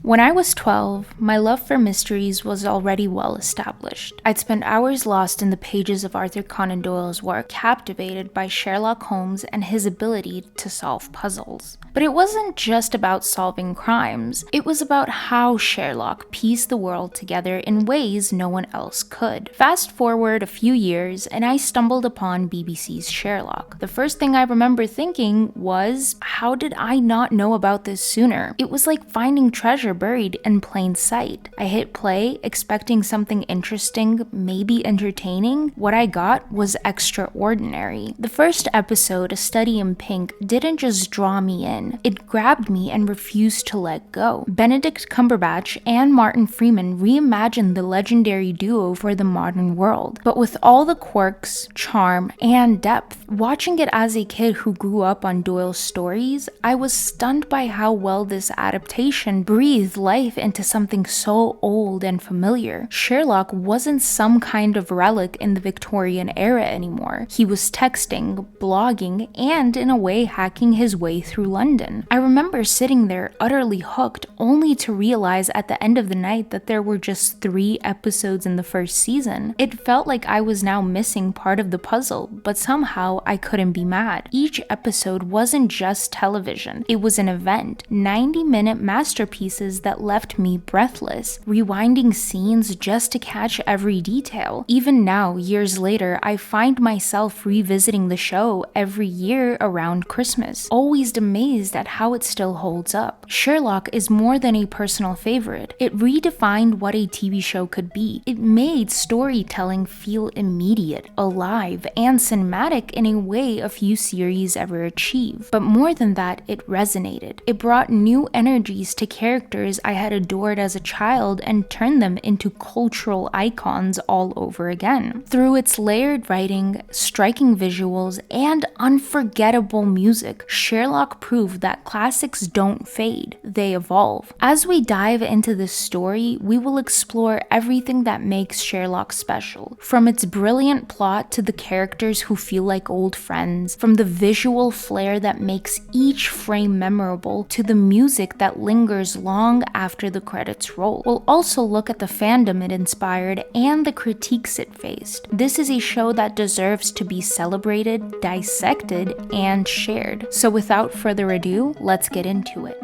When I was 12, my love for mysteries was already well established. I'd spent hours lost in the pages of Arthur Conan Doyle's work, captivated by Sherlock Holmes and his ability to solve puzzles. But it wasn't just about solving crimes, it was about how Sherlock pieced the world together in ways no one else could. Fast forward a few years, and I stumbled upon BBC's Sherlock. The first thing I remember thinking was, how did I not know about this sooner? It was like finding treasure buried in plain sight. I hit play, expecting something interesting, maybe entertaining. What I got was extraordinary. The first episode, A Study in Pink, didn't just draw me in. It grabbed me and refused to let go. Benedict Cumberbatch and Martin Freeman reimagined the legendary duo for the modern world, but with all the quirks, charm, and depth. Watching it as a kid who grew up on Doyle's stories, I was stunned by how well this adaptation breathed life into something so old and familiar. Sherlock wasn't some kind of relic in the Victorian era anymore. He was texting, blogging, and in a way hacking his way through London. I remember sitting there utterly hooked, only to realize at the end of the night that there were just 3 episodes in the first season. It felt like I was now missing part of the puzzle, but somehow I couldn't be mad. Each episode wasn't just television, it was an event. 90-minute masterpieces that left me breathless, rewinding scenes just to catch every detail. Even now, years later, I find myself revisiting the show every year around Christmas, always amazed at how it still holds up. Sherlock is more than a personal favorite. It redefined what a TV show could be. It made storytelling feel immediate, alive, and cinematic in a way a few series ever achieve. But more than that, it resonated. It brought new energies to characters I had adored as a child and turned them into cultural icons all over again. Through its layered writing, striking visuals, and unforgettable music, Sherlock proved that classics don't fade, they evolve. As we dive into this story, we will explore everything that makes Sherlock special, from its brilliant plot to the characters who feel like old friends, from the visual flair that makes each frame memorable to the music that lingers long after the credits roll. We'll also look at the fandom it inspired and the critiques it faced. This is a show that deserves to be celebrated, dissected, and shared. So without further ado, let's get into it.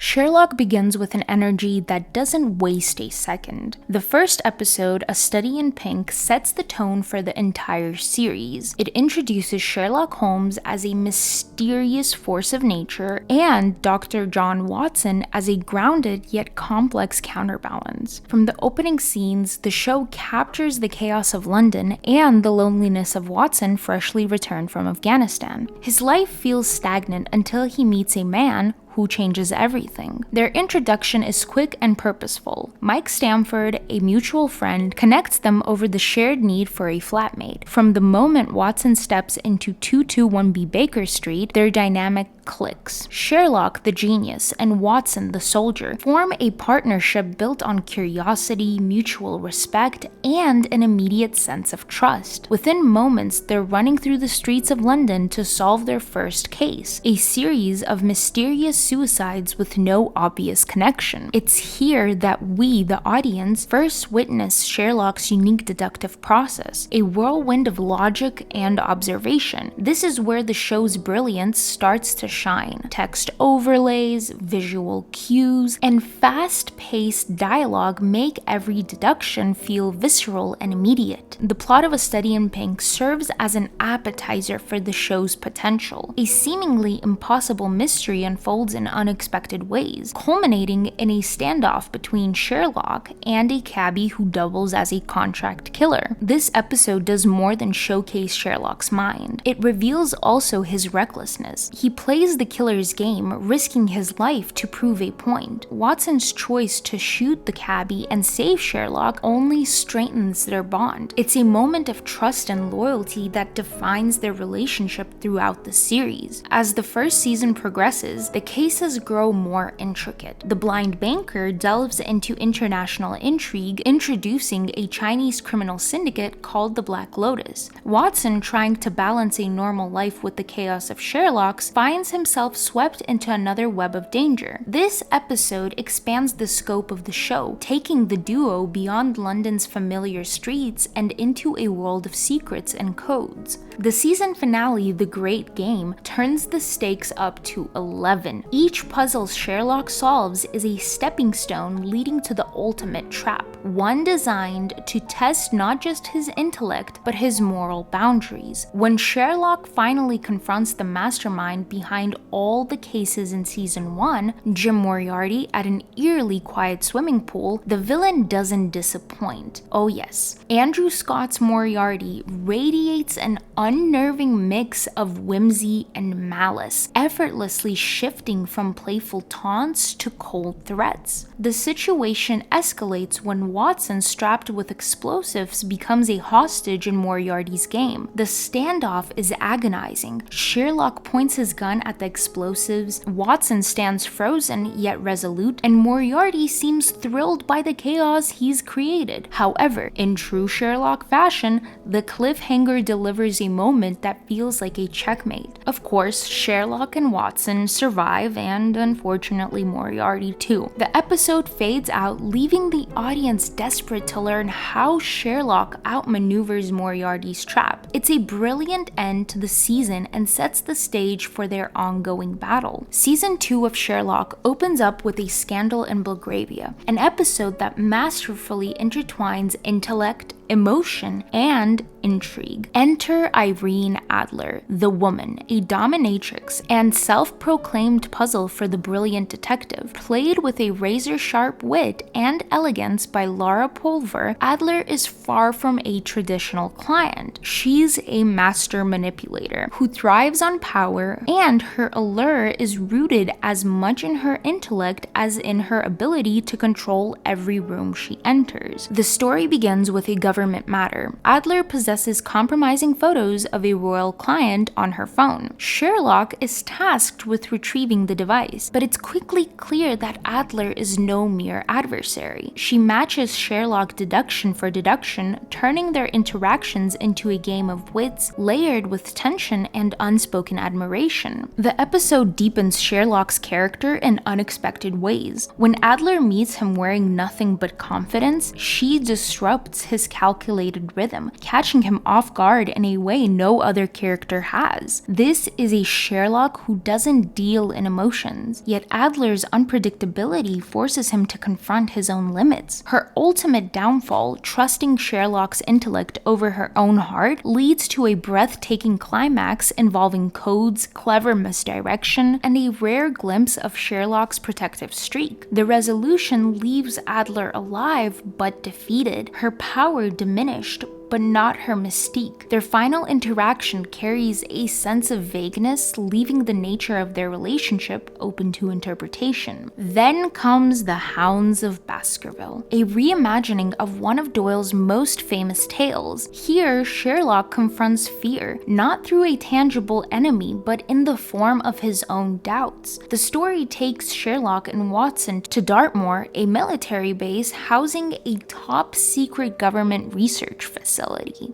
Sherlock begins with an energy that doesn't waste a second. The first episode, A Study in Pink, sets the tone for the entire series. It introduces Sherlock Holmes as a mysterious force of nature and Dr. John Watson as a grounded yet complex counterbalance. From the opening scenes, the show captures the chaos of London and the loneliness of Watson freshly returned from Afghanistan. His life feels stagnant until he meets a man who changes everything. Their introduction is quick and purposeful. Mike Stamford, a mutual friend, connects them over the shared need for a flatmate. From the moment Watson steps into 221B Baker Street, their dynamic clicks. Sherlock, the genius, and Watson, the soldier, form a partnership built on curiosity, mutual respect, and an immediate sense of trust. Within moments, they're running through the streets of London to solve their first case, a series of mysterious suicides with no obvious connection. It's here that we, the audience, first witness Sherlock's unique deductive process, a whirlwind of logic and observation. This is where the show's brilliance starts to shine. Text overlays, visual cues, and fast-paced dialogue make every deduction feel visceral and immediate. The plot of A Study in Pink serves as an appetizer for the show's potential. A seemingly impossible mystery unfolds in unexpected ways, culminating in a standoff between Sherlock and a cabbie who doubles as a contract killer. This episode does more than showcase Sherlock's mind. It reveals also his recklessness. He plays plays the killer's game, risking his life to prove a point. Watson's choice to shoot the cabbie and save Sherlock only strengthens their bond. It's a moment of trust and loyalty that defines their relationship throughout the series. As the first season progresses, the cases grow more intricate. The blind banker delves into international intrigue, introducing a Chinese criminal syndicate called the Black Lotus. Watson, trying to balance a normal life with the chaos of Sherlock's, finds himself swept into another web of danger. This episode expands the scope of the show, taking the duo beyond London's familiar streets and into a world of secrets and codes. The season finale, The Great Game, turns the stakes up to 11. Each puzzle Sherlock solves is a stepping stone leading to the ultimate trap, one designed to test not just his intellect, but his moral boundaries. When Sherlock finally confronts the mastermind behind all the cases in season 1, Jim Moriarty, at an eerily quiet swimming pool, the villain doesn't disappoint. Oh yes, Andrew Scott's Moriarty radiates an unnerving mix of whimsy and malice, effortlessly shifting from playful taunts to cold threats. The situation escalates when Watson, strapped with explosives, becomes a hostage in Moriarty's game. The standoff is agonizing. Sherlock points his gun at the explosives, Watson stands frozen yet resolute, and Moriarty seems thrilled by the chaos he's created. However, in true Sherlock fashion, the cliffhanger delivers a moment that feels like a checkmate. Of course, Sherlock and Watson survive, and unfortunately Moriarty too. The episode fades out, leaving the audience desperate to learn how Sherlock outmaneuvers Moriarty's trap. It's a brilliant end to the season and sets the stage for their ongoing battle. Season 2 of Sherlock opens up with a scandal in Belgravia, an episode that masterfully intertwines intellect, emotion, and intrigue. Enter Irene Adler, the woman, a dominatrix and self-proclaimed puzzle for the brilliant detective. Played with a razor-sharp wit and elegance by Laura Pulver, Adler is far from a traditional client. She's a master manipulator who thrives on power, and her allure is rooted as much in her intellect as in her ability to control every room she enters. The story begins with a government matter. Adler possesses compromising photos of a royal client on her phone. Sherlock is tasked with retrieving the device, but it's quickly clear that Adler is no mere adversary. She matches Sherlock deduction for deduction, turning their interactions into a game of wits layered with tension and unspoken admiration. The episode deepens Sherlock's character in unexpected ways. When Adler meets him wearing nothing but confidence, she disrupts his calculated rhythm, catching him off guard in a way no other character has. This is a Sherlock who doesn't deal in emotions, yet Adler's unpredictability forces him to confront his own limits. Her ultimate downfall, trusting Sherlock's intellect over her own heart, leads to a breathtaking climax involving codes, clever misdirection, and a rare glimpse of Sherlock's protective streak. The resolution leaves Adler alive but defeated, her power diminished, but not her mystique. Their final interaction carries a sense of vagueness, leaving the nature of their relationship open to interpretation. Then comes The Hounds of Baskerville, a reimagining of one of Doyle's most famous tales. Here, Sherlock confronts fear, not through a tangible enemy, but in the form of his own doubts. The story takes Sherlock and Watson to Dartmoor, a military base housing a top-secret government research facility.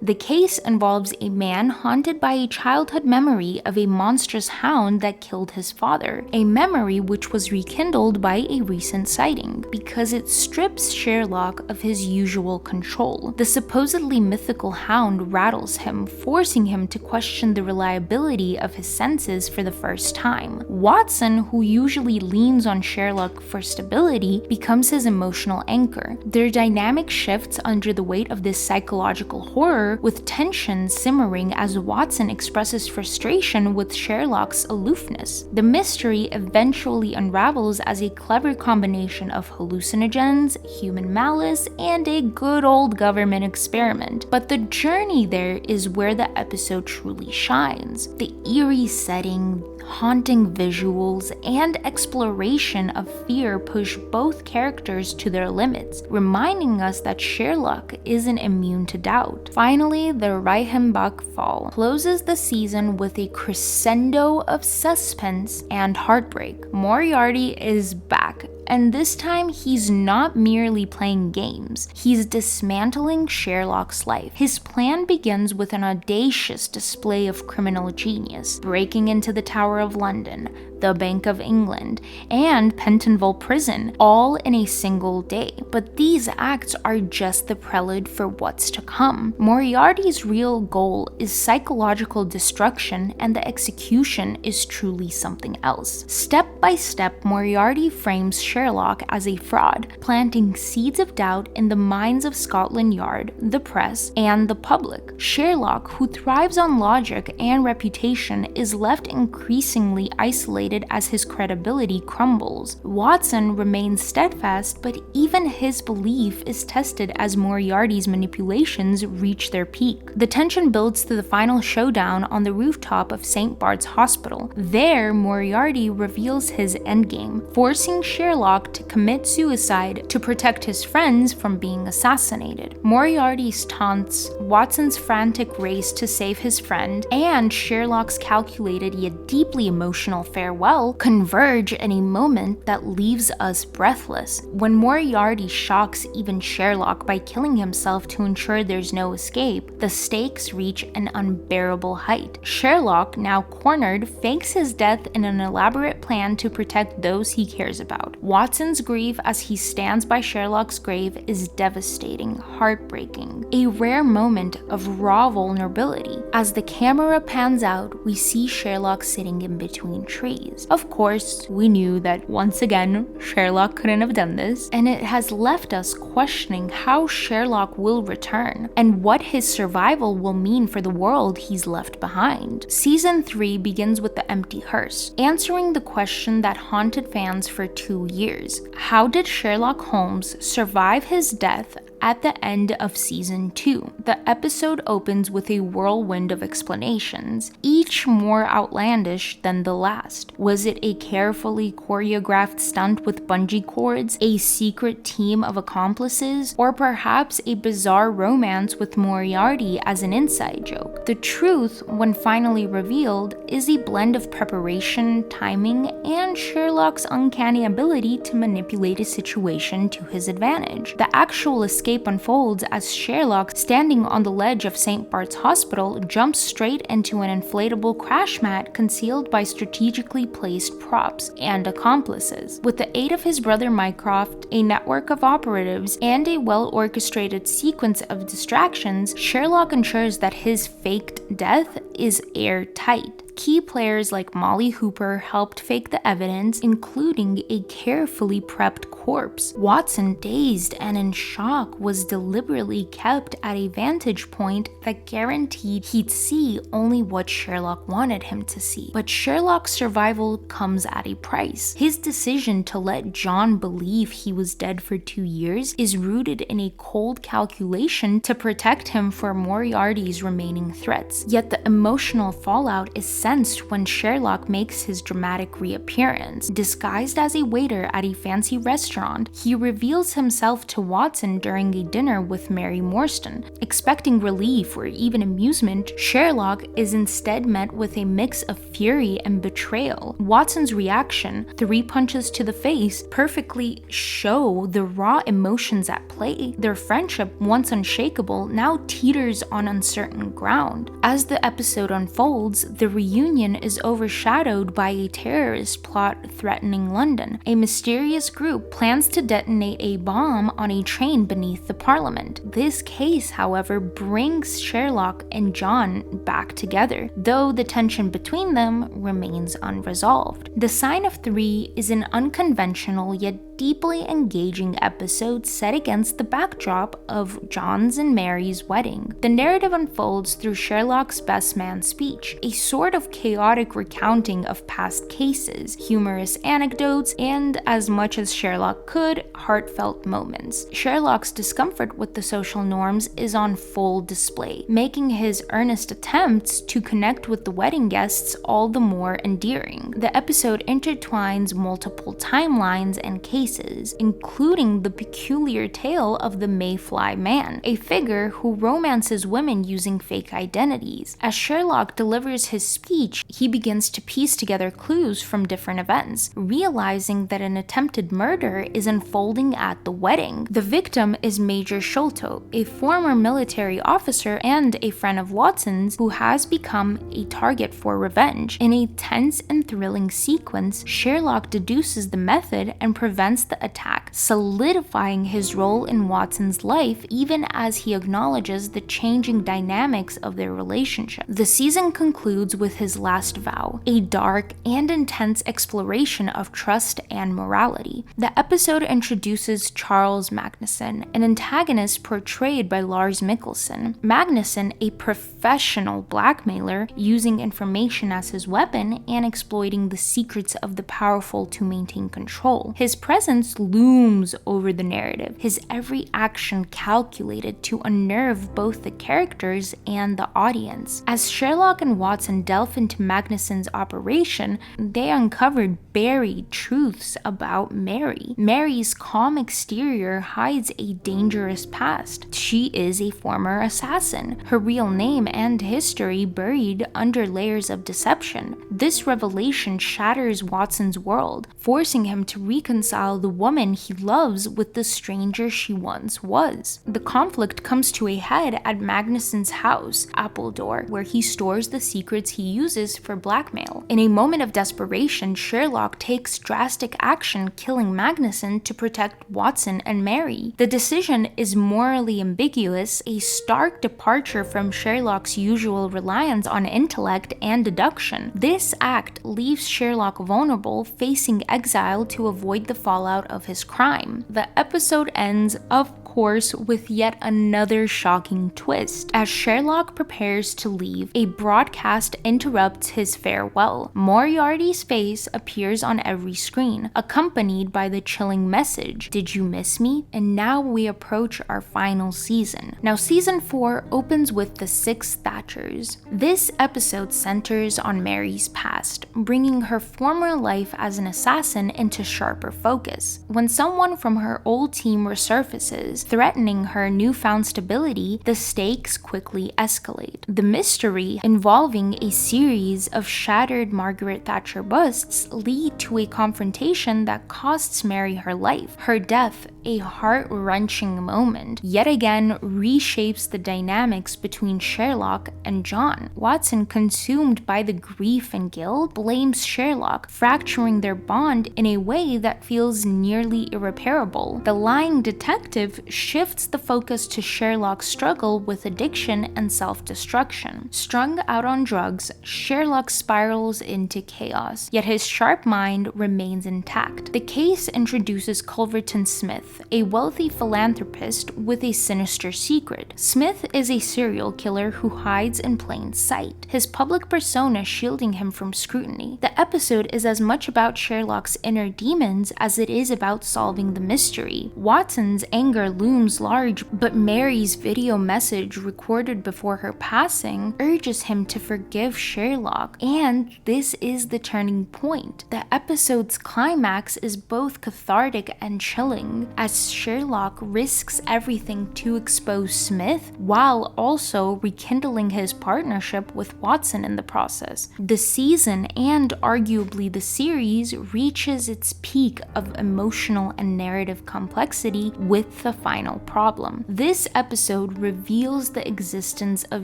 The case involves a man haunted by a childhood memory of a monstrous hound that killed his father, a memory which was rekindled by a recent sighting, because it strips Sherlock of his usual control. The supposedly mythical hound rattles him, forcing him to question the reliability of his senses for the first time. Watson, who usually leans on Sherlock for stability, becomes his emotional anchor. Their dynamic shifts under the weight of this psychological psychological horror, with tension simmering as Watson expresses frustration with Sherlock's aloofness. The mystery eventually unravels as a clever combination of hallucinogens, human malice, and a good old government experiment. But the journey there is where the episode truly shines. The eerie setting, haunting visuals, and exploration of fear push both characters to their limits, reminding us that Sherlock isn't immune to doubt. Finally, the Reichenbach Fall closes the season with a crescendo of suspense and heartbreak. Moriarty is back, and this time he's not merely playing games, he's dismantling Sherlock's life. His plan begins with an audacious display of criminal genius, breaking into the Tower of London, the Bank of England, and Pentonville Prison, all in a single day. But these acts are just the prelude for what's to come. Moriarty's real goal is psychological destruction, and the execution is truly something else. Step by step, Moriarty frames Sherlock as a fraud, planting seeds of doubt in the minds of Scotland Yard, the press, and the public. Sherlock, who thrives on logic and reputation, is left increasingly isolated as his credibility crumbles. Watson remains steadfast, but even his belief is tested as Moriarty's manipulations reach their peak. The tension builds to the final showdown on the rooftop of St. Bart's Hospital. There, Moriarty reveals his endgame, forcing Sherlock to commit suicide to protect his friends from being assassinated. Moriarty's taunts, Watson's frantic race to save his friend, and Sherlock's calculated yet deeply emotional farewell converge in a moment that leaves us breathless. When Moriarty shocks even Sherlock by killing himself to ensure there's no escape, the stakes reach an unbearable height. Sherlock, now cornered, fakes his death in an elaborate plan to protect those he cares about. Watson's grief as he stands by Sherlock's grave is devastating, heartbreaking, a rare moment of raw vulnerability. As the camera pans out, we see Sherlock sitting in between trees. Of course, we knew that once again, Sherlock couldn't have done this, and it has left us questioning how Sherlock will return and what his survival will mean for the world he's left behind. Season 3 begins with the empty hearse, answering the question that haunted fans for 2 years. How did Sherlock Holmes survive his death at the end of Season 2? The episode opens with a whirlwind of explanations, each more outlandish than the last. Was it a carefully choreographed stunt with bungee cords, a secret team of accomplices, or perhaps a bizarre romance with Moriarty as an inside joke? The truth, when finally revealed, is a blend of preparation, timing, and Sherlock's uncanny ability to manipulate a situation to his advantage. The actual escape unfolds as Sherlock, standing on the ledge of St. Bart's Hospital, jumps straight into an inflatable crash mat concealed by strategically placed props and accomplices. With the aid of his brother Mycroft, a network of operatives, and a well-orchestrated sequence of distractions, Sherlock ensures that his faked death is airtight. Key players like Molly Hooper helped fake the evidence, including a carefully prepped corpse. Watson, dazed and in shock, was deliberately kept at a vantage point that guaranteed he'd see only what Sherlock wanted him to see. But Sherlock's survival comes at a price. His decision to let John believe he was dead for 2 years is rooted in a cold calculation to protect him from Moriarty's remaining threats. Yet the emotional fallout is sensed when Sherlock makes his dramatic reappearance. Disguised as a waiter at a fancy restaurant, he reveals himself to Watson during a dinner with Mary Morstan. Expecting relief or even amusement, Sherlock is instead met with a mix of fury and betrayal. Watson's reaction, 3 punches to the face, perfectly show the raw emotions at play. Their friendship, once unshakable, now teeters on uncertain ground. As the episode unfolds, the reunion is overshadowed by a terrorist plot threatening London. A mysterious group plans to detonate a bomb on a train beneath the Parliament. This case, however, brings Sherlock and John back together, though the tension between them remains unresolved. The Sign of 3 is an unconventional yet deeply engaging episode set against the backdrop of John's and Mary's wedding. The narrative unfolds through Sherlock's best man speech, a sort of chaotic recounting of past cases, humorous anecdotes, and, as much as Sherlock could, heartfelt moments. Sherlock's discomfort with the social norms is on full display, making his earnest attempts to connect with the wedding guests all the more endearing. The episode intertwines multiple timelines and cases, including the peculiar tale of the Mayfly Man, a figure who romances women using fake identities. As Sherlock delivers his speech, he begins to piece together clues from different events, realizing that an attempted murder is unfolding at the wedding. The victim is Major Sholto, a former military officer and a friend of Watson's who has become a target for revenge. In a tense and thrilling sequence, Sherlock deduces the method and prevents the attack, solidifying his role in Watson's life even as he acknowledges the changing dynamics of their relationship. The season concludes with his last vow, a dark and intense exploration of trust and morality. The episode introduces Charles Magnuson, an antagonist portrayed by Lars Mikkelsen. Magnuson, a professional blackmailer using information as his weapon and exploiting the secrets of the powerful to maintain control. His presence looms over the narrative, his every action calculated to unnerve both the characters and the audience. As Sherlock and Watson delve into Magnuson's operation, they uncovered buried truths about Mary. Mary's calm exterior hides a dangerous past. She is a former assassin, her real name and history buried under layers of deception. This revelation shatters Watson's world, forcing him to reconcile the woman he loves with the stranger she once was. The conflict comes to a head at Magnuson's house, Appledore, where he stores the secrets he uses for blackmail. In a moment of desperation, Sherlock takes drastic action, killing Magnuson to protect Watson and Mary. The decision is morally ambiguous, a stark departure from Sherlock's usual reliance on intellect and deduction. This act leaves Sherlock vulnerable, facing exile to avoid the fallout of his crime. The episode ends, of course, with yet another shocking twist. As Sherlock prepares to leave, a broadcast interrupts his farewell. Moriarty's face appears on every screen, accompanied by the chilling message, "Did you miss me?" And now we approach our final season. Now, season 4 opens with the Six Thatchers. This episode centers on Mary's past, bringing her former life as an assassin into sharper focus. When someone from her old team resurfaces, threatening her newfound stability, the stakes quickly escalate. The mystery involving a series of shattered Margaret Thatcher busts lead to a confrontation that costs Mary her life. Her death, a heart-wrenching moment, yet again reshapes the dynamics between Sherlock and John. Watson, consumed by the grief and guilt, blames Sherlock, fracturing their bond in a way that feels nearly irreparable. The lying detective shifts the focus to Sherlock's struggle with addiction and self-destruction. Strung out on drugs, Sherlock spirals into chaos, yet his sharp mind remains intact. The case introduces Culverton Smith, a wealthy philanthropist with a sinister secret. Smith is a serial killer who hides in plain sight, his public persona shielding him from scrutiny. The episode is as much about Sherlock's inner demons as it is about solving the mystery. Watson's anger looms large, but Mary's video message recorded before her passing urges him to forgive Sherlock, and this is the turning point. The episode's climax is both cathartic and chilling, as Sherlock risks everything to expose Smith while also rekindling his partnership with Watson in the process. The season, and arguably the series, reaches its peak of emotional and narrative complexity with the final problem. This episode reveals the existence of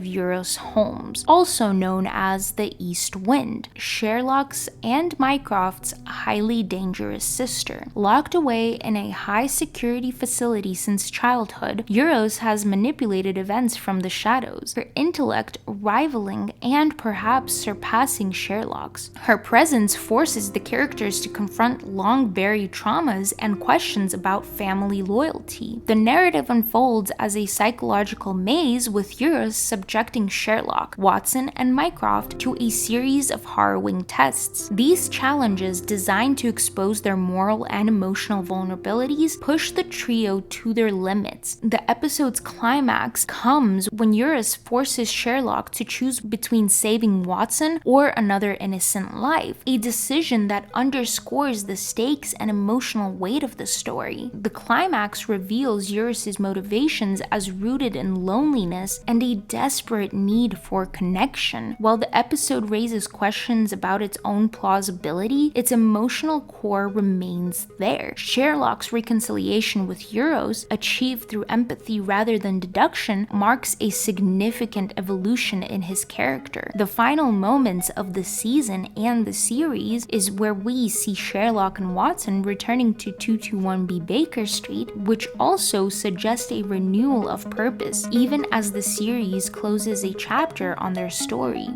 Euros Holmes, also known as the East Wind, Sherlock's and Mycroft's highly dangerous sister. Locked away in a high-security facility since childhood, Euros has manipulated events from the shadows. Her intellect, rivaling and perhaps surpassing Sherlock's. Her presence forces the characters to confront long-buried traumas and questions about family loyalty. The narrative unfolds as a psychological maze with Eurus subjecting Sherlock, Watson, and Mycroft to a series of harrowing tests. These challenges, designed to expose their moral and emotional vulnerabilities, push the trio to their limits. The episode's climax comes when Eurus forces Sherlock to choose between saving Watson or another innocent life, a decision that underscores the stakes and emotional weight of the story. The climax reveals Eurus's motivations as rooted in loneliness and a desperate need for connection. While the episode raises questions about its own plausibility, its emotional core remains there. Sherlock's reconciliation with Eurus, achieved through empathy rather than deduction, marks a significant evolution in his character. The final moments of the season and the series is where we see Sherlock and Watson returning to 221B Baker Street, which also suggests a renewal of purpose, even as the series closes a chapter on their story.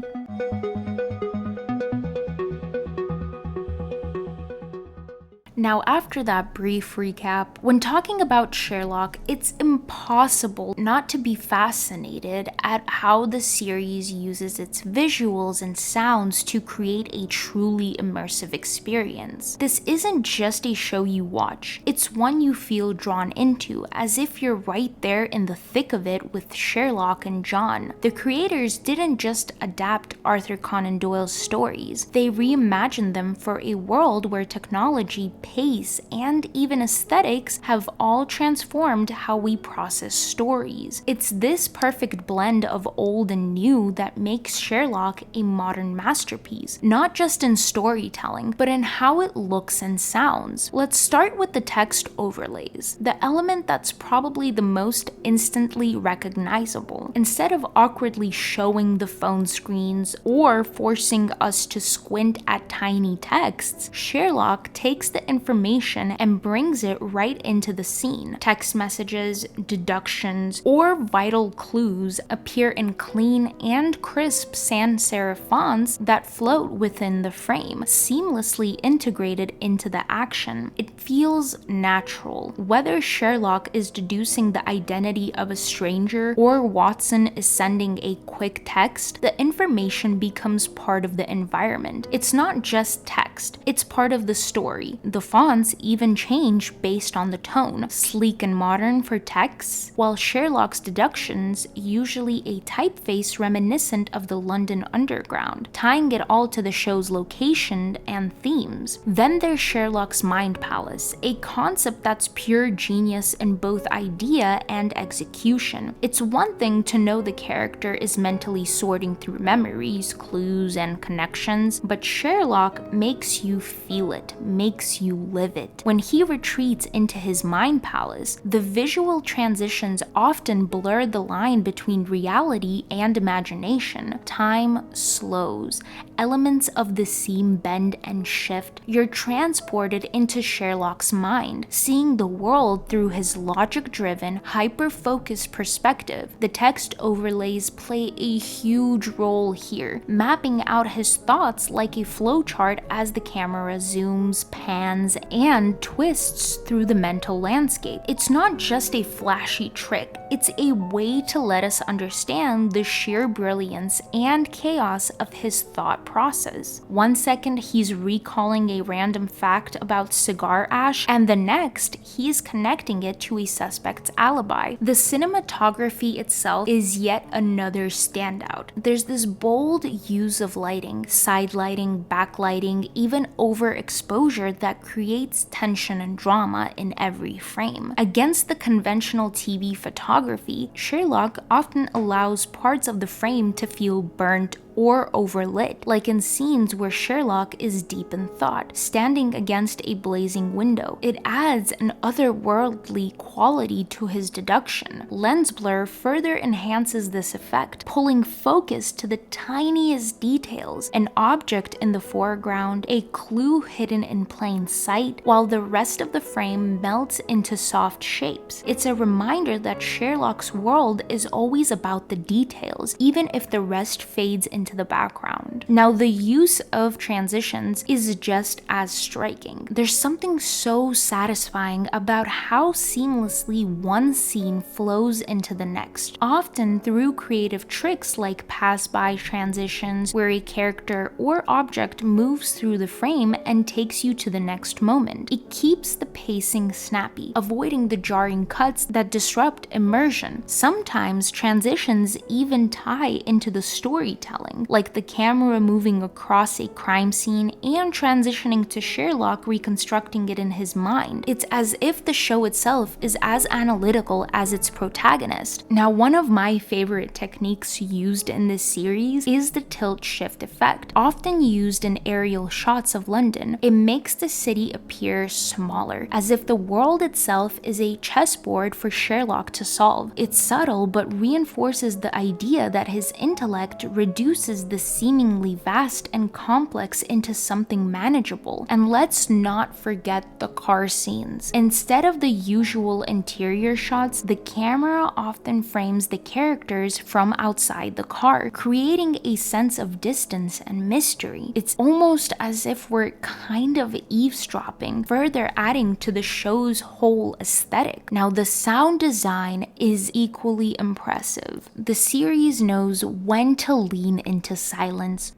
Now, after that brief recap, when talking about Sherlock, it's impossible not to be fascinated at how the series uses its visuals and sounds to create a truly immersive experience. This isn't just a show you watch, it's one you feel drawn into, as if you're right there in the thick of it with Sherlock and John. The creators didn't just adapt Arthur Conan Doyle's stories, they reimagined them for a world where technology, pace, and even aesthetics have all transformed how we process stories. It's this perfect blend of old and new that makes Sherlock a modern masterpiece, not just in storytelling, but in how it looks and sounds. Let's start with the text overlays, the element that's probably the most instantly recognizable. Instead of awkwardly showing the phone screens or forcing us to squint at tiny texts, Sherlock takes the information and brings it right into the scene. Text messages, deductions, or vital clues appear in clean and crisp sans serif fonts that float within the frame, seamlessly integrated into the action. It feels natural. Whether Sherlock is deducing the identity of a stranger or Watson is sending a quick text, the information becomes part of the environment. It's not just text, it's part of the story. The fonts even change based on the tone, sleek and modern for texts, while Sherlock's deductions usually a typeface reminiscent of the London Underground, tying it all to the show's location and themes. Then there's Sherlock's Mind Palace, a concept that's pure genius in both idea and execution. It's one thing to know the character is mentally sorting through memories, clues, and connections, but Sherlock makes you feel it, makes you live it. When he retreats into his mind palace, the visual transitions often blur the line between reality and imagination. Time slows. Elements of the scene bend and shift. You're transported into Sherlock's mind, seeing the world through his logic-driven, hyper-focused perspective. The text overlays play a huge role here, mapping out his thoughts like a flowchart as the camera zooms, pans, and twists through the mental landscape. It's not just a flashy trick, it's a way to let us understand the sheer brilliance and chaos of his thought process. 1 second he's recalling a random fact about cigar ash, and the next he's connecting it to a suspect's alibi. The cinematography itself is yet another standout. There's this bold use of lighting, side lighting, backlighting, even overexposure that creates tension and drama in every frame. Against the conventional TV photography, Sherlock often allows parts of the frame to feel burnt or overlit, like in scenes where Sherlock is deep in thought, standing against a blazing window. It adds an otherworldly quality to his deduction. Lens blur further enhances this effect, pulling focus to the tiniest details, an object in the foreground, a clue hidden in plain sight, while the rest of the frame melts into soft shapes. It's a reminder that Sherlock's world is always about the details, even if the rest fades into the background. Now, the use of transitions is just as striking. There's something so satisfying about how seamlessly one scene flows into the next, often through creative tricks like pass-by transitions, where a character or object moves through the frame and takes you to the next moment. It keeps the pacing snappy, avoiding the jarring cuts that disrupt immersion. Sometimes transitions even tie into the storytelling, like the camera moving across a crime scene and transitioning to Sherlock reconstructing it in his mind. It's as if the show itself is as analytical as its protagonist. Now, one of my favorite techniques used in this series is the tilt shift effect, often used in aerial shots of London. It makes the city appear smaller, as if the world itself is a chessboard for Sherlock to solve. It's subtle but reinforces the idea that his intellect reduces the seemingly vast and complex into something manageable. And let's not forget the car scenes. Instead of the usual interior shots, the camera often frames the characters from outside the car, creating a sense of distance and mystery. It's almost as if we're kind of eavesdropping, further adding to the show's whole aesthetic. Now, the sound design is equally impressive. The series knows when to lean into silence.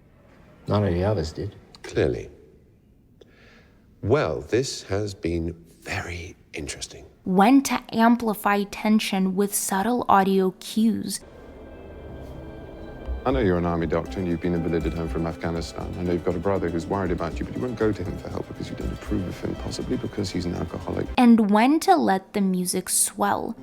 None of the others did. Clearly. Well, this has been very interesting. When to amplify tension with subtle audio cues. I know you're an army doctor and you've been invalided home from Afghanistan. I know you've got a brother who's worried about you, but you won't go to him for help because you don't approve of him, possibly because he's an alcoholic. And when to let the music swell.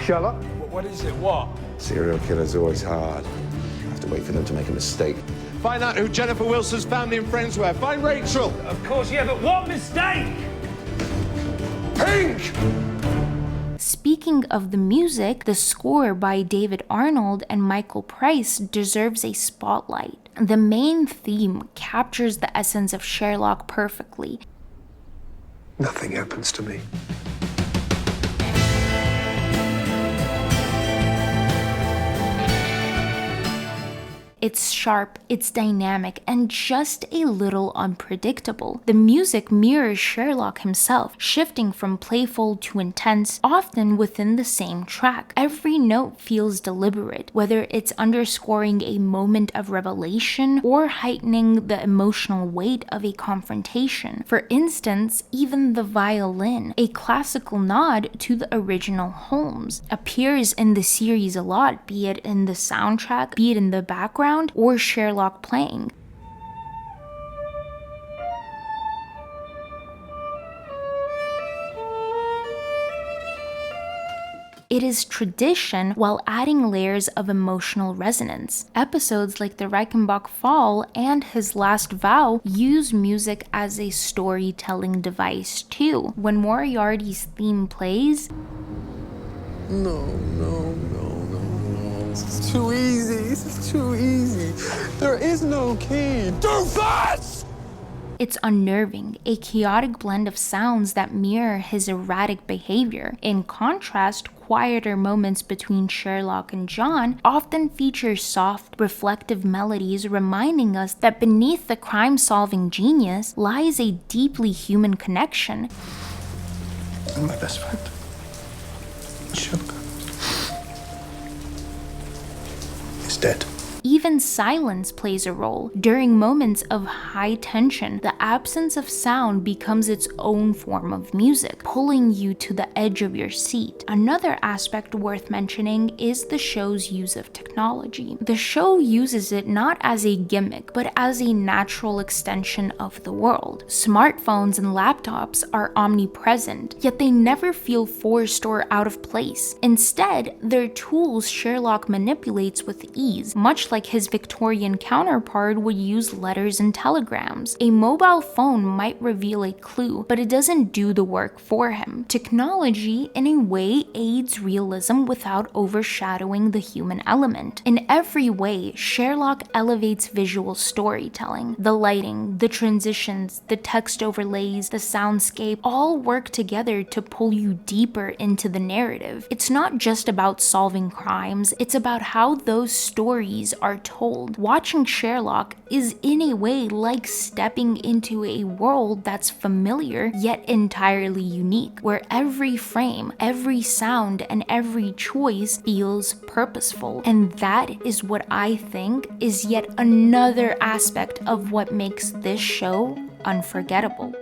Sherlock? What is it? What? Serial killer's always hard. You have to wait for them to make a mistake. Find out who Jennifer Wilson's family and friends were. Find Rachel. Of course, yeah, but what mistake? Pink! Speaking of the music, the score by David Arnold and Michael Price deserves a spotlight. The main theme captures the essence of Sherlock perfectly. Nothing happens to me. It's sharp, it's dynamic, and just a little unpredictable. The music mirrors Sherlock himself, shifting from playful to intense, often within the same track. Every note feels deliberate, whether it's underscoring a moment of revelation or heightening the emotional weight of a confrontation. For instance, even the violin, a classical nod to the original Holmes, appears in the series a lot, be it in the soundtrack, be it in the background, or Sherlock playing. It is tradition while adding layers of emotional resonance. Episodes like the Reichenbach Fall and His Last Vow use music as a storytelling device too. When Moriarty's theme plays, No. It's too easy. It's too easy. There is no key. Doofus! it's unnerving, a chaotic blend of sounds that mirror his erratic behavior. In contrast, quieter moments between Sherlock and John often feature soft, reflective melodies reminding us that beneath the crime-solving genius lies a deeply human connection. And my best friend, Sherlock, is dead. Even silence plays a role. During moments of high tension, the the absence of sound becomes its own form of music, pulling you to the edge of your seat. Another aspect worth mentioning is the show's use of technology. The show uses it not as a gimmick, but as a natural extension of the world. Smartphones and laptops are omnipresent, yet they never feel forced or out of place. Instead, they're tools Sherlock manipulates with ease, much like his Victorian counterpart would use letters and telegrams. A mobile phone might reveal a clue, but it doesn't do the work for him. Technology, in a way, aids realism without overshadowing the human element. In every way, Sherlock elevates visual storytelling. The lighting, the transitions, the text overlays, the soundscape all work together to pull you deeper into the narrative. It's not just about solving crimes, it's about how those stories are told. Watching Sherlock is in a way like stepping into a world that's familiar yet entirely unique, where every frame, every sound, and every choice feels purposeful. And that is what I think is yet another aspect of what makes this show unforgettable.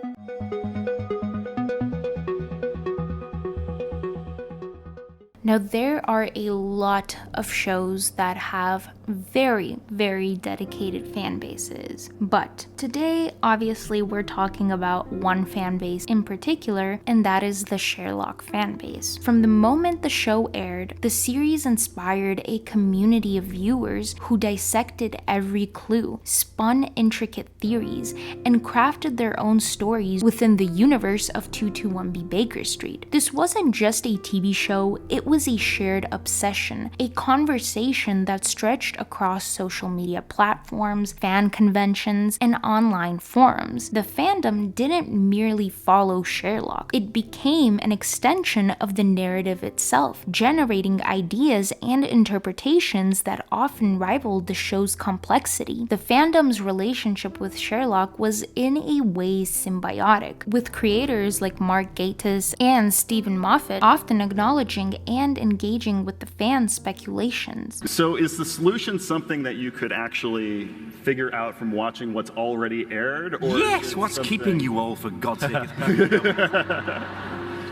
Now, there are a lot of shows that have very, very dedicated fan bases, but today, obviously, we're talking about one fan base in particular, and that is the Sherlock fan base. From the moment the show aired, the series inspired a community of viewers who dissected every clue, spun intricate theories, and crafted their own stories within the universe of 221B Baker Street. This wasn't just a TV show, it was a shared obsession, a conversation that stretched across social media platforms, fan conventions, and online forums. The fandom didn't merely follow Sherlock, it became an extension of the narrative itself, generating ideas and interpretations that often rivaled the show's complexity. The fandom's relationship with Sherlock was in a way symbiotic, with creators like Mark Gatiss and Stephen Moffat often acknowledging and engaging with the fans' speculations. So is the solution something that you could actually figure out from watching what's already aired? Or yes, what's keeping you all, for God's sake? The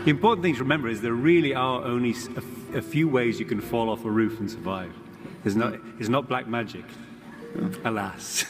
important thing to remember is there really are only a few ways you can fall off a roof and survive. It's not black magic, alas.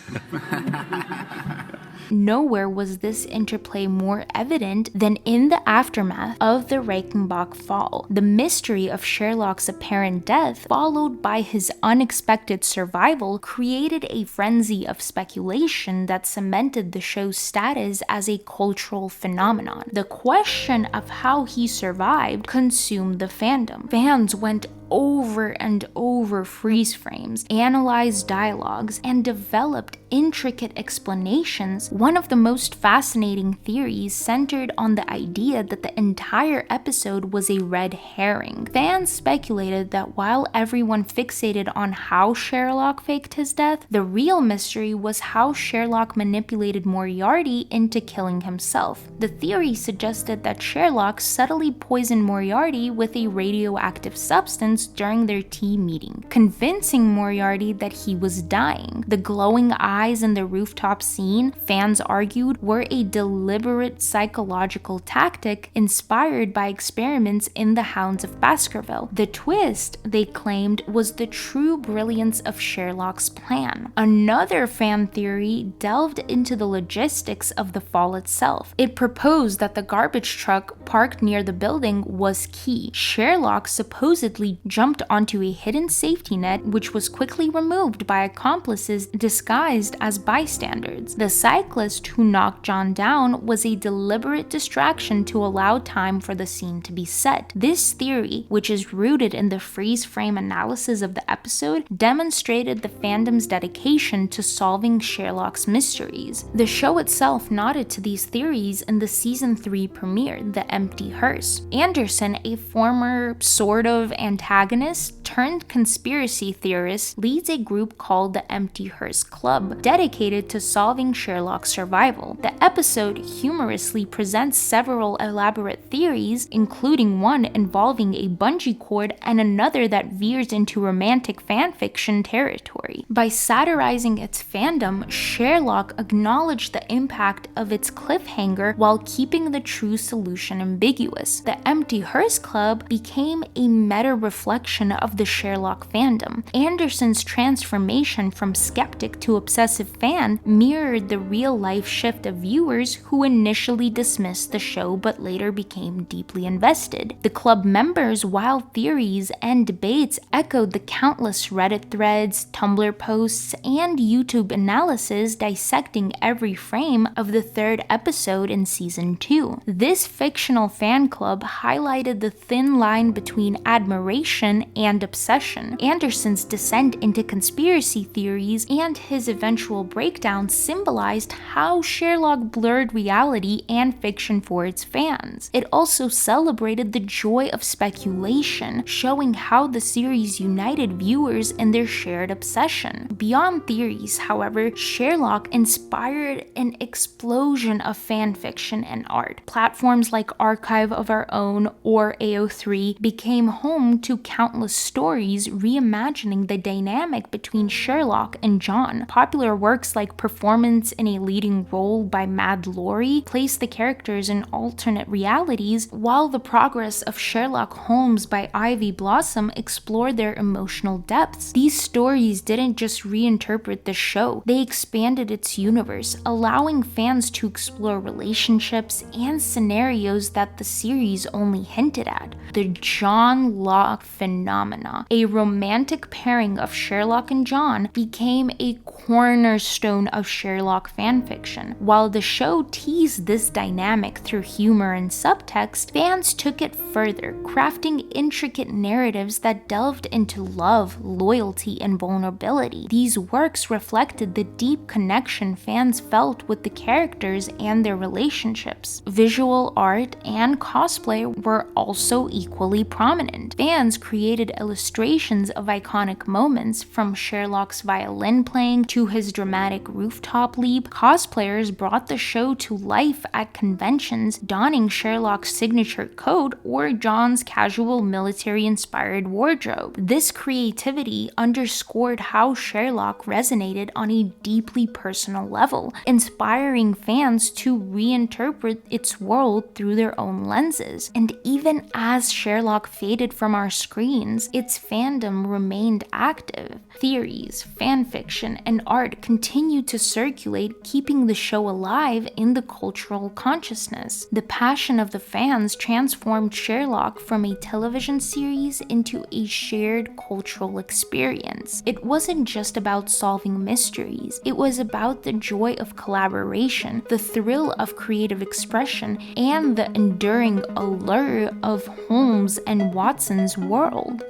Nowhere was this interplay more evident than in the aftermath of the Reichenbach Fall. The mystery of Sherlock's apparent death, followed by his unexpected survival, created a frenzy of speculation that cemented the show's status as a cultural phenomenon. The question of how he survived consumed the fandom. Fans went over and over freeze frames, analyzed dialogues, and developed intricate explanations. One of the most fascinating theories centered on the idea that the entire episode was a red herring. Fans speculated that while everyone fixated on how Sherlock faked his death, the real mystery was how Sherlock manipulated Moriarty into killing himself. The theory suggested that Sherlock subtly poisoned Moriarty with a radioactive substance during their tea meeting, convincing Moriarty that he was dying. The glowing eyes in the rooftop scene, fans argued, were a deliberate psychological tactic inspired by experiments in the Hounds of Baskerville. The twist, they claimed, was the true brilliance of Sherlock's plan. Another fan theory delved into the logistics of the fall itself. It proposed that the garbage truck parked near the building was key. Sherlock supposedly jumped onto a hidden safety net, which was quickly removed by accomplices disguised as bystanders. The cyclist who knocked John down was a deliberate distraction to allow time for the scene to be set. This theory, which is rooted in the freeze frame analysis of the episode, demonstrated the fandom's dedication to solving Sherlock's mysteries. The show itself nodded to these theories in the season 3 premiere, The Empty Hearse. Anderson, a former sort of antagonist turned conspiracy theorist, leads a group called the Empty Hearse Club, blog dedicated to solving Sherlock's survival. The episode humorously presents several elaborate theories, including one involving a bungee cord and another that veers into romantic fanfiction territory. By satirizing its fandom, Sherlock acknowledged the impact of its cliffhanger while keeping the true solution ambiguous. The Empty Hearse Club became a meta-reflection of the Sherlock fandom. Anderson's transformation from skeptic to obsessive fan mirrored the real-life shift of viewers who initially dismissed the show but later became deeply invested. The club members' wild theories and debates echoed the countless Reddit threads, Tumblr posts, and YouTube analysis dissecting every frame of the third episode in season 2. This fictional fan club highlighted the thin line between admiration and obsession. Anderson's descent into conspiracy theories and his eventual breakdown symbolized how Sherlock blurred reality and fiction for its fans. It also celebrated the joy of speculation, showing how the series united viewers in their shared obsession. Beyond theories, however, Sherlock inspired an explosion of fan fiction and art. Platforms like Archive of Our Own or AO3 became home to countless stories reimagining the dynamic between Sherlock and John. Popular works like Performance in a Leading Role by Mad Lori placed the characters in alternate realities, while The Progress of Sherlock Holmes by Ivy Blossom explored their emotional depths. These stories didn't just reinterpret the show, they expanded its universe, allowing fans to explore relationships and scenarios that the series only hinted at. The Johnlock phenomena, a romantic pairing of Sherlock and John, became a cornerstone of Sherlock fanfiction. While the show teased this dynamic through humor and subtext, fans took it further, crafting intricate narratives that delved into love, loyalty, and vulnerability. These works reflected the deep connection fans felt with the characters and their relationships. Visual art and cosplay were also equally prominent. Fans created illustrations of iconic moments, from Sherlock's violin playing to his dramatic rooftop leap. Cosplayers brought the show to life at conventions, donning Sherlock's signature coat or John's casual military-inspired wardrobe. This creativity underscored how Sherlock resonated on a deeply personal level, inspiring fans to reinterpret its world through their own lenses. And even as Sherlock faded from our screens, its fandom remained active. Theories, fanfiction, and art continued to circulate, keeping the show alive in the cultural consciousness. The passion of the fans transformed Sherlock from a television series into a shared cultural experience. It wasn't just about solving mysteries, it was about the joy of collaboration, the thrill of creative expression, and the enduring allure of Holmes and Watson's world.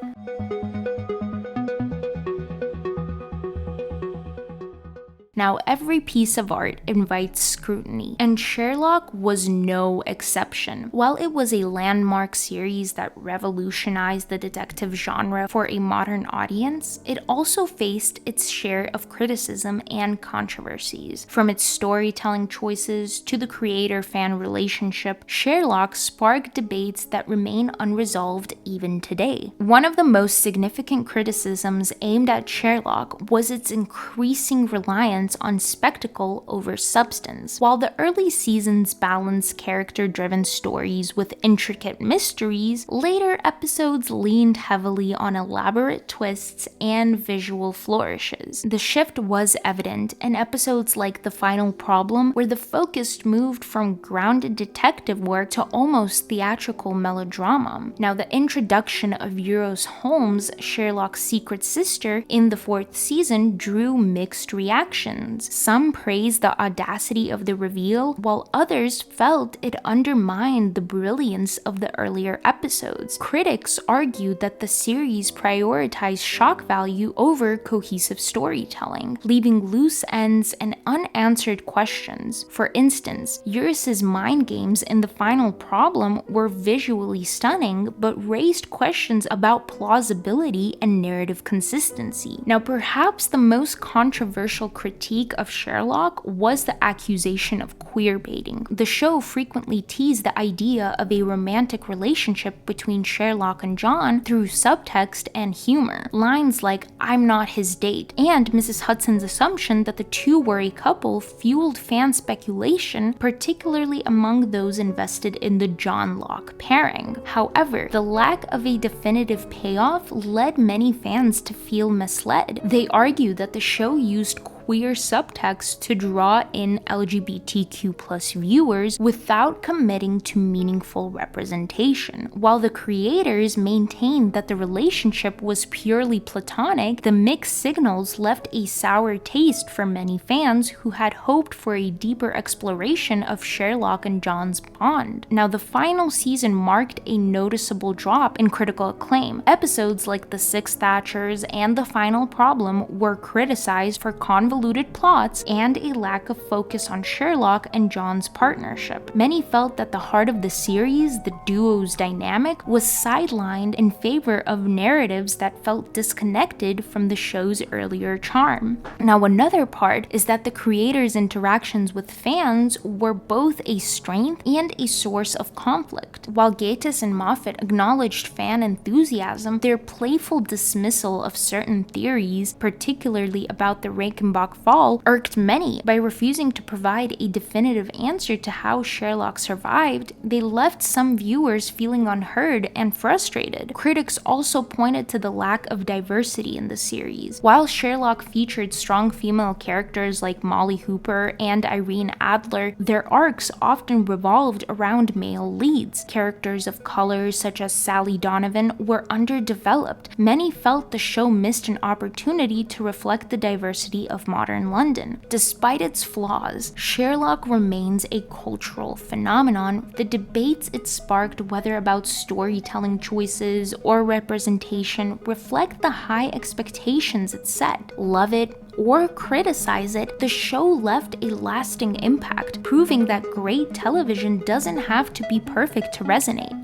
Now, every piece of art invites scrutiny, and Sherlock was no exception. While it was a landmark series that revolutionized the detective genre for a modern audience, it also faced its share of criticism and controversies. From its storytelling choices to the creator-fan relationship, Sherlock sparked debates that remain unresolved even today. One of the most significant criticisms aimed at Sherlock was its increasing reliance on spectacle over substance. While the early seasons balanced character-driven stories with intricate mysteries, later episodes leaned heavily on elaborate twists and visual flourishes. The shift was evident in episodes like The Final Problem, where the focus moved from grounded detective work to almost theatrical melodrama. Now, the introduction of Euros Holmes, Sherlock's secret sister, in the 4th season drew mixed reactions. Some praised the audacity of the reveal, while others felt it undermined the brilliance of the earlier episodes. Critics argued that the series prioritized shock value over cohesive storytelling, leaving loose ends and unanswered questions. For instance, Eurus's mind games in The Final Problem were visually stunning, but raised questions about plausibility and narrative consistency. Now, perhaps the most controversial critique critique of Sherlock was the accusation of queerbaiting. The show frequently teased the idea of a romantic relationship between Sherlock and John through subtext and humor. Lines like, "I'm not his date," and Mrs. Hudson's assumption that the two were a couple fueled fan speculation, particularly among those invested in the Johnlock pairing. However, the lack of a definitive payoff led many fans to feel misled. They argue that the show used queer subtext to draw in LGBTQ+ viewers without committing to meaningful representation. While the creators maintained that the relationship was purely platonic, the mixed signals left a sour taste for many fans who had hoped for a deeper exploration of Sherlock and John's bond. Now, the final season marked a noticeable drop in critical acclaim. Episodes like The Six Thatchers and The Final Problem were criticized for convoluted plots and a lack of focus on Sherlock and John's partnership. Many felt that the heart of the series, the duo's dynamic, was sidelined in favor of narratives that felt disconnected from the show's earlier charm. Now, another part is that the creators' interactions with fans were both a strength and a source of conflict. While Gatiss and Moffat acknowledged fan enthusiasm, their playful dismissal of certain theories, particularly about the Reichenbach Fall, irked many. By refusing to provide a definitive answer to how Sherlock survived, they left some viewers feeling unheard and frustrated. Critics also pointed to the lack of diversity in the series. While Sherlock featured strong female characters like Molly Hooper and Irene Adler, their arcs often revolved around male leads. Characters of color such as Sally Donovan were underdeveloped. Many felt the show missed an opportunity to reflect the diversity of modern London. Despite its flaws, Sherlock remains a cultural phenomenon. The debates it sparked, whether about storytelling choices or representation, reflect the high expectations it set. Love it or criticize it, the show left a lasting impact, proving that great television doesn't have to be perfect to resonate.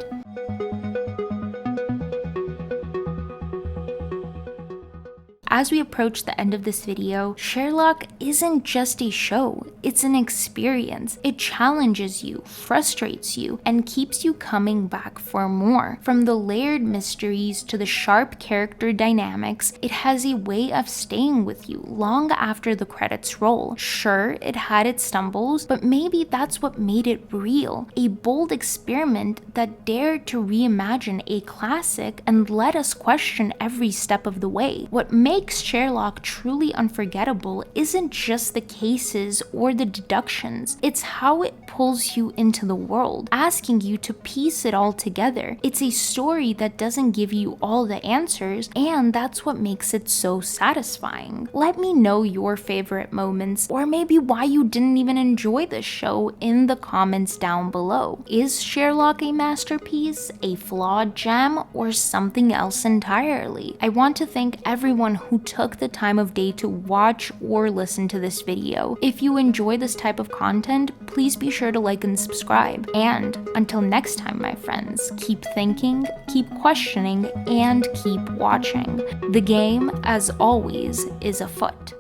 As we approach the end of this video, Sherlock isn't just a show, it's an experience. It challenges you, frustrates you, and keeps you coming back for more. From the layered mysteries to the sharp character dynamics, it has a way of staying with you long after the credits roll. Sure, it had its stumbles, but maybe that's what made it real. A bold experiment that dared to reimagine a classic and let us question every step of the way. What makes Sherlock truly unforgettable isn't just the cases or the deductions, it's how it pulls you into the world, asking you to piece it all together. It's a story that doesn't give you all the answers, and that's what makes it so satisfying. Let me know your favorite moments, or maybe why you didn't even enjoy this show, in the comments down below. Is Sherlock a masterpiece, a flawed gem, or something else entirely? I want to thank everyone who took the time of day to watch or listen to this video. If you enjoy this type of content, please be sure to like and subscribe. And until next time, my friends, keep thinking, keep questioning, and keep watching. The game, as always, is afoot.